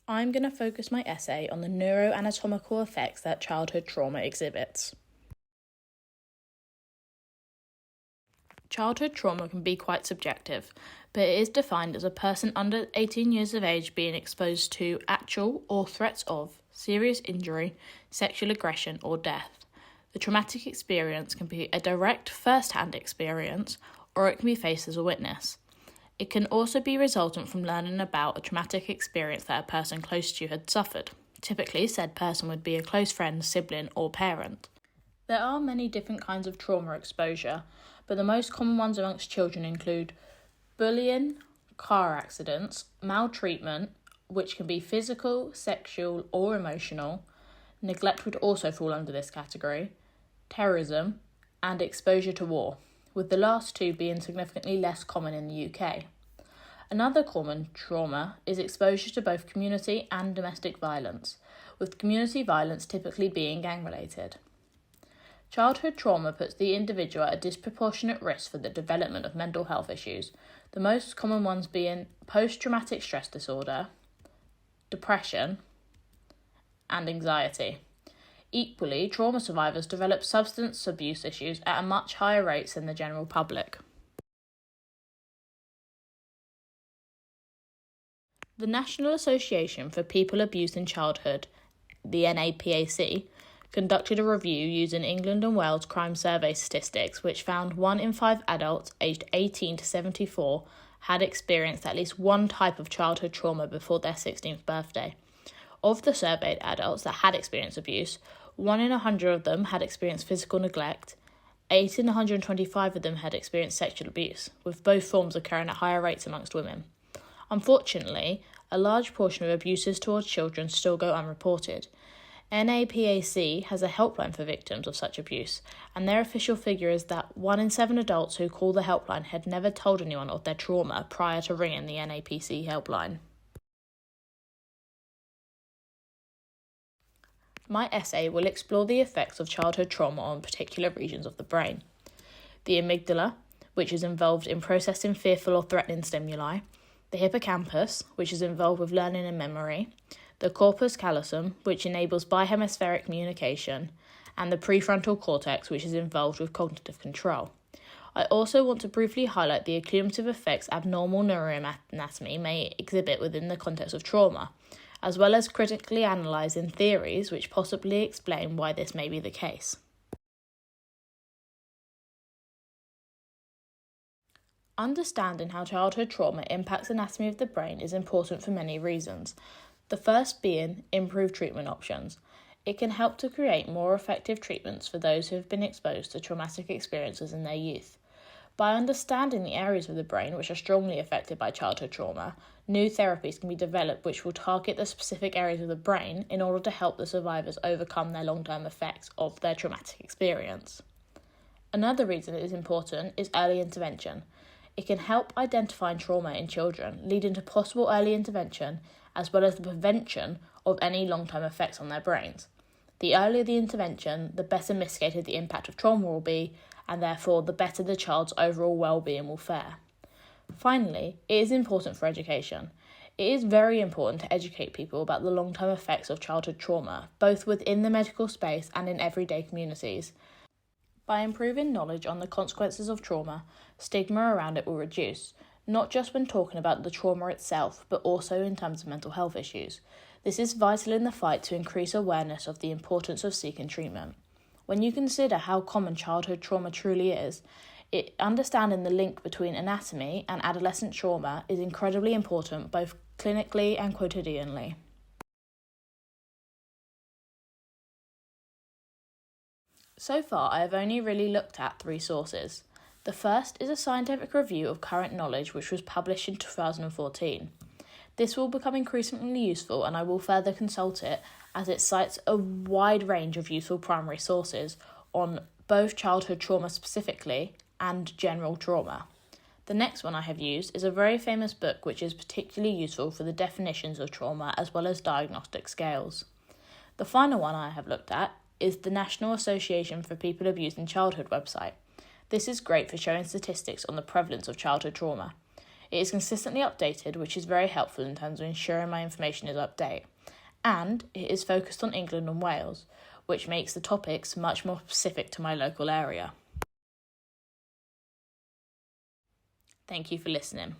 I'm going to focus my essay on the neuroanatomical effects that childhood trauma exhibits. Childhood trauma can be quite subjective, but it is defined as a person under 18 years of age being exposed to actual or threats of serious injury, sexual aggression, or death. The traumatic experience can be a direct first-hand experience, or it can be faced as a witness. It can also be resultant from learning about a traumatic experience that a person close to you had suffered. Typically, said person would be a close friend, sibling, or parent. There are many different kinds of trauma exposure, but the most common ones amongst children include bullying, car accidents, maltreatment, which can be physical, sexual, or emotional. Neglect would also fall under this category, terrorism, and exposure to war, with the last two being significantly less common in the UK. Another common trauma is exposure to both community and domestic violence, with community violence typically being gang-related. Childhood trauma puts the individual at a disproportionate risk for the development of mental health issues, the most common ones being post-traumatic stress disorder, depression, and anxiety. Equally, trauma survivors develop substance abuse issues at a much higher rate than the general public. The National Association for People Abused in Childhood, the NAPAC, conducted a review using England and Wales crime survey statistics, which found 1 in 5 adults aged 18 to 74 had experienced at least one type of childhood trauma before their 16th birthday. Of the surveyed adults that had experienced abuse, 1 in 100 of them had experienced physical neglect, 8 in 125 of them had experienced sexual abuse, with both forms occurring at higher rates amongst women. Unfortunately, a large portion of abuses towards children still go unreported. NAPAC has a helpline for victims of such abuse, and their official figure is that 1 in 7 adults who call the helpline had never told anyone of their trauma prior to ringing the NAPAC helpline. My essay will explore the effects of childhood trauma on particular regions of the brain. The amygdala, which is involved in processing fearful or threatening stimuli, the hippocampus, which is involved with learning and memory, the corpus callosum, which enables bihemispheric communication, and the prefrontal cortex, which is involved with cognitive control. I also want to briefly highlight the accumulative effects abnormal neuroanatomy may exhibit within the context of trauma, as well as critically analysing theories which possibly explain why this may be the case. Understanding how childhood trauma impacts anatomy of the brain is important for many reasons. The first being improved treatment options. It can help to create more effective treatments for those who have been exposed to traumatic experiences in their youth. By understanding the areas of the brain which are strongly affected by childhood trauma, new therapies can be developed which will target the specific areas of the brain in order to help the survivors overcome their long-term effects of their traumatic experience. Another reason it is important is early intervention. It can help identify trauma in children, leading to possible early intervention as well as the prevention of any long-term effects on their brains. The earlier the intervention, the better mitigated the impact of trauma will be, and therefore the better the child's overall well-being will fare. Finally, it is important for education. It is very important to educate people about the long-term effects of childhood trauma, both within the medical space and in everyday communities. By improving knowledge on the consequences of trauma, stigma around it will reduce, not just when talking about the trauma itself, but also in terms of mental health issues. This is vital in the fight to increase awareness of the importance of seeking treatment. When you consider how common childhood trauma truly is, understanding the link between anatomy and adolescent trauma is incredibly important both clinically and quotidianly. So far, I have only really looked at 3 sources. The first is a scientific review of current knowledge which was published in 2014. This will become increasingly useful and I will further consult it as it cites a wide range of useful primary sources on both childhood trauma specifically and general trauma. The next one I have used is a very famous book which is particularly useful for the definitions of trauma as well as diagnostic scales. The final one I have looked at is the National Association for People Abused in Childhood website. This is great for showing statistics on the prevalence of childhood trauma. It is consistently updated, which is very helpful in terms of ensuring my information is up to date. And it is focused on England and Wales, which makes the topics much more specific to my local area. Thank you for listening.